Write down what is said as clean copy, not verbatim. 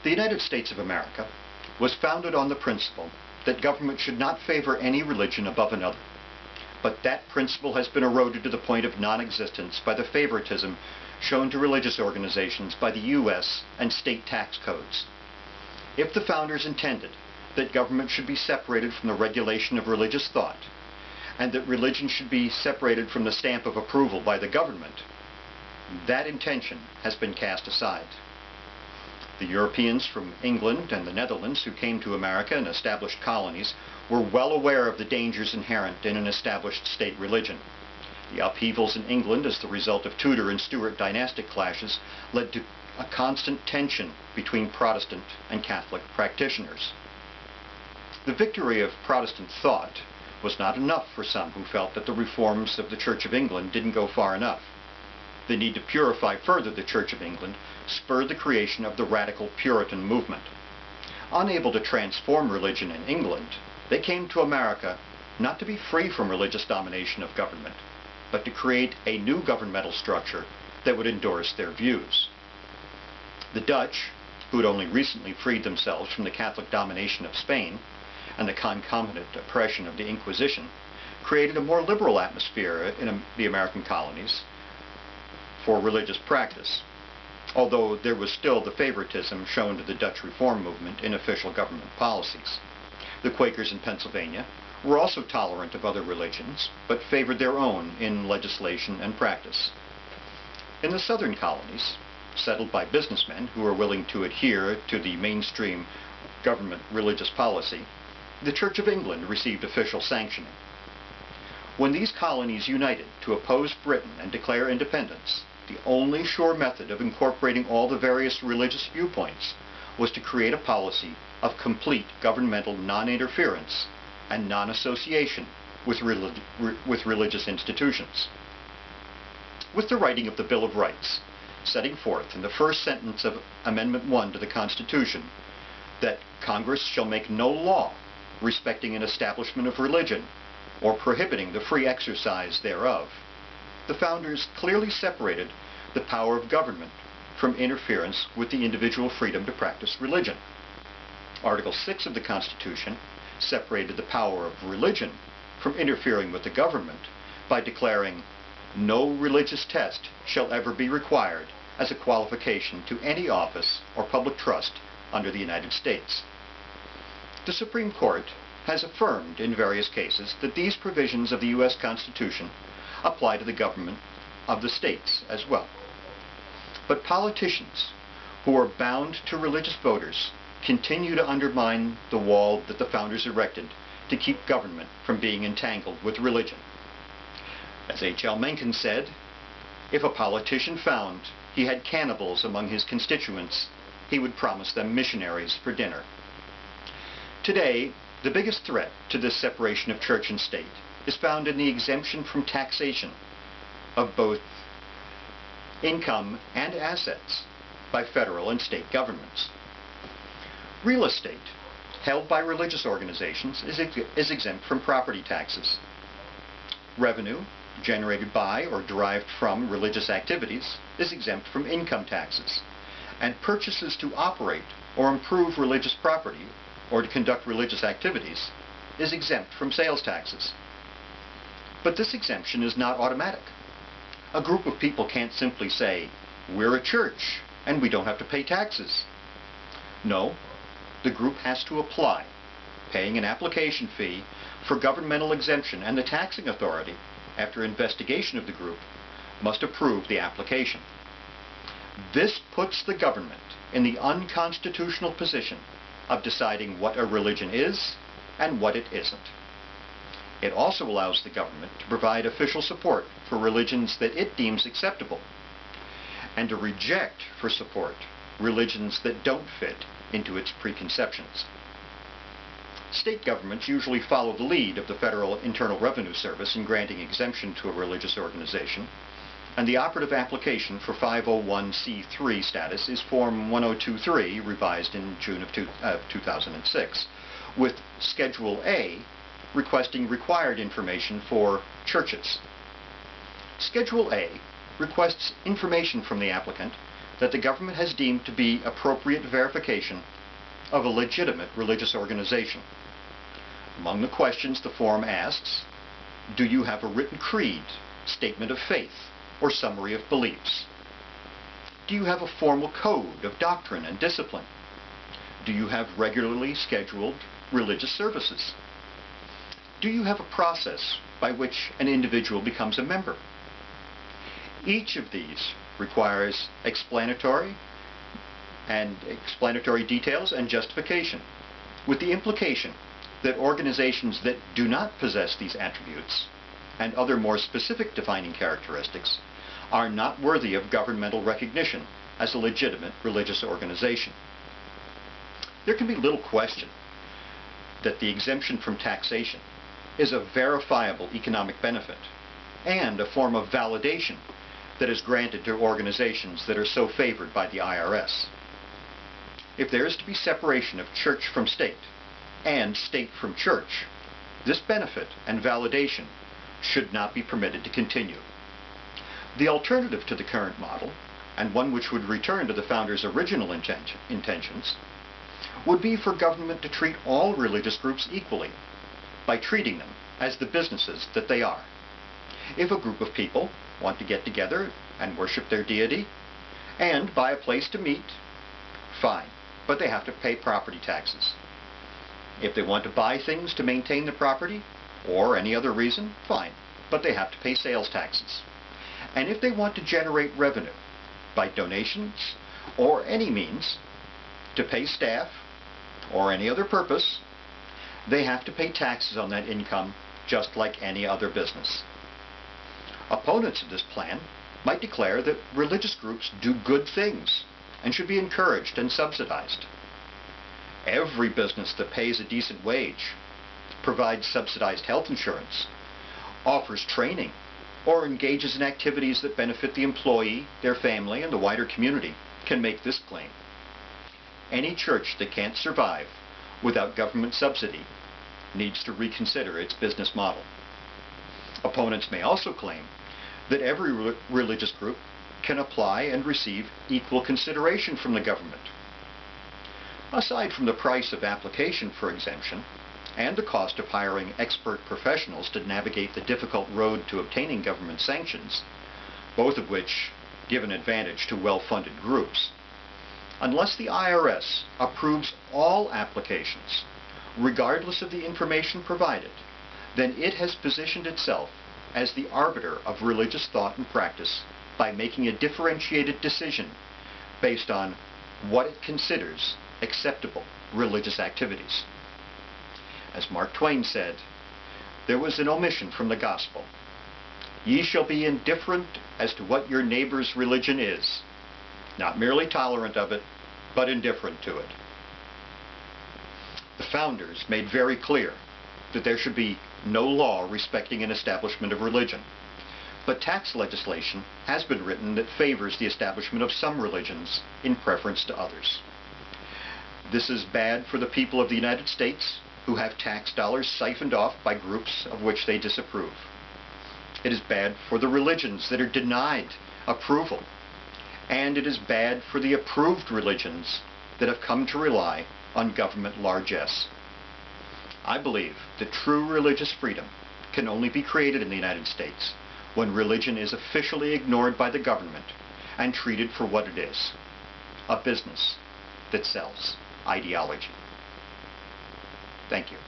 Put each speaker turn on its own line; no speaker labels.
The United States of America was founded on the principle that government should not favor any religion above another, but that principle has been eroded to the point of non-existence by the favoritism shown to religious organizations by the U.S. and state tax codes. If the founders intended that government should be separated from the regulation of religious thought, and that religion should be separated from the stamp of approval by the government, that intention has been cast aside. The Europeans from England and the Netherlands who came to America and established colonies were well aware of the dangers inherent in an established state religion. The upheavals in England as the result of Tudor and Stuart dynastic clashes led to a constant tension between Protestant and Catholic practitioners. The victory of Protestant thought was not enough for some who felt that the reforms of the Church of England didn't go far enough. The need to purify further the Church of England spurred the creation of the radical Puritan movement. Unable to transform religion in England, they came to America not to be free from religious domination of government, but to create a new governmental structure that would endorse their views. The Dutch, who had only recently freed themselves from the Catholic domination of Spain and the concomitant oppression of the Inquisition, created a more liberal atmosphere in the American colonies for religious practice, although there was still the favoritism shown to the Dutch reform movement in official government policies. The Quakers in Pennsylvania were also tolerant of other religions, but favored their own in legislation and practice. In the southern colonies, settled by businessmen who were willing to adhere to the mainstream government religious policy, the Church of England received official sanctioning. When these colonies united to oppose Britain and declare independence, the only sure method of incorporating all the various religious viewpoints was to create a policy of complete governmental non-interference and non-association with religious institutions. With the writing of the Bill of Rights, setting forth in the first sentence of Amendment 1 to the Constitution that Congress shall make no law respecting an establishment of religion or prohibiting the free exercise thereof, the founders clearly separated the power of government from interference with the individual freedom to practice religion. Article 6 of the Constitution separated the power of religion from interfering with the government by declaring, "No religious test shall ever be required as a qualification to any office or public trust under the United States." The Supreme Court has affirmed in various cases that these provisions of the U.S. Constitution apply to the government of the states as well. But politicians who are bound to religious voters continue to undermine the wall that the founders erected to keep government from being entangled with religion. As H.L. Mencken said, if a politician found he had cannibals among his constituents, he would promise them missionaries for dinner. Today, the biggest threat to this separation of church and state is found in the exemption from taxation of both income and assets by federal and state governments. Real estate held by religious organizations is exempt from property taxes. Revenue generated by or derived from religious activities is exempt from income taxes, and purchases to operate or improve religious property or to conduct religious activities is exempt from sales taxes. But this exemption is not automatic. A group of people can't simply say, "We're a church and we don't have to pay taxes." No, the group has to apply, paying an application fee for governmental exemption, and the taxing authority, after investigation of the group, must approve the application. This puts the government in the unconstitutional position of deciding what a religion is and what it isn't. It also allows the government to provide official support for religions that it deems acceptable, and to reject for support religions that don't fit into its preconceptions. State governments usually follow the lead of the Federal Internal Revenue Service in granting exemption to a religious organization, and the operative application for 501c3 status is Form 1023, revised in June of 2006, with Schedule A requesting required information for churches. Schedule A requests information from the applicant that the government has deemed to be appropriate verification of a legitimate religious organization. Among the questions the form asks, do you have a written creed, statement of faith, or summary of beliefs? Do you have a formal code of doctrine and discipline? Do you have regularly scheduled religious services? Do you have a process by which an individual becomes a member? Each of these requires explanatory details and justification, with the implication that organizations that do not possess these attributes and other more specific defining characteristics are not worthy of governmental recognition as a legitimate religious organization. There can be little question that the exemption from taxation is a verifiable economic benefit and a form of validation that is granted to organizations that are so favored by the IRS. If there is to be separation of church from state and state from church, this benefit and validation should not be permitted to continue. The alternative to the current model, and one which would return to the founders' original intentions, would be for government to treat all religious groups equally by treating them as the businesses that they are. If a group of people want to get together and worship their deity and buy a place to meet, fine, but they have to pay property taxes. If they want to buy things to maintain the property or any other reason, fine, but they have to pay sales taxes. And if they want to generate revenue by donations or any means to pay staff or any other purpose, they have to pay taxes on that income just like any other business. Opponents of this plan might declare that religious groups do good things and should be encouraged and subsidized. Every business that pays a decent wage, provides subsidized health insurance, offers training, or engages in activities that benefit the employee, their family, and the wider community can make this claim. Any church that can't survive without government subsidy needs to reconsider its business model. Opponents may also claim that every religious group can apply and receive equal consideration from the government. Aside from the price of application for exemption and the cost of hiring expert professionals to navigate the difficult road to obtaining government sanctions, both of which give an advantage to well-funded groups, unless the IRS approves all applications, regardless of the information provided, then it has positioned itself as the arbiter of religious thought and practice by making a differentiated decision based on what it considers acceptable religious activities. As Mark Twain said, there was an omission from the gospel. Ye shall be indifferent as to what your neighbor's religion is, not merely tolerant of it, but indifferent to it. The founders made very clear that there should be no law respecting an establishment of religion, but tax legislation has been written that favors the establishment of some religions in preference to others. This is bad for the people of the United States who have tax dollars siphoned off by groups of which they disapprove. It is bad for the religions that are denied approval, and it is bad for the approved religions that have come to rely on government largesse. I believe that true religious freedom can only be created in the United States when religion is officially ignored by the government and treated for what it is, a business that sells ideology. Thank you.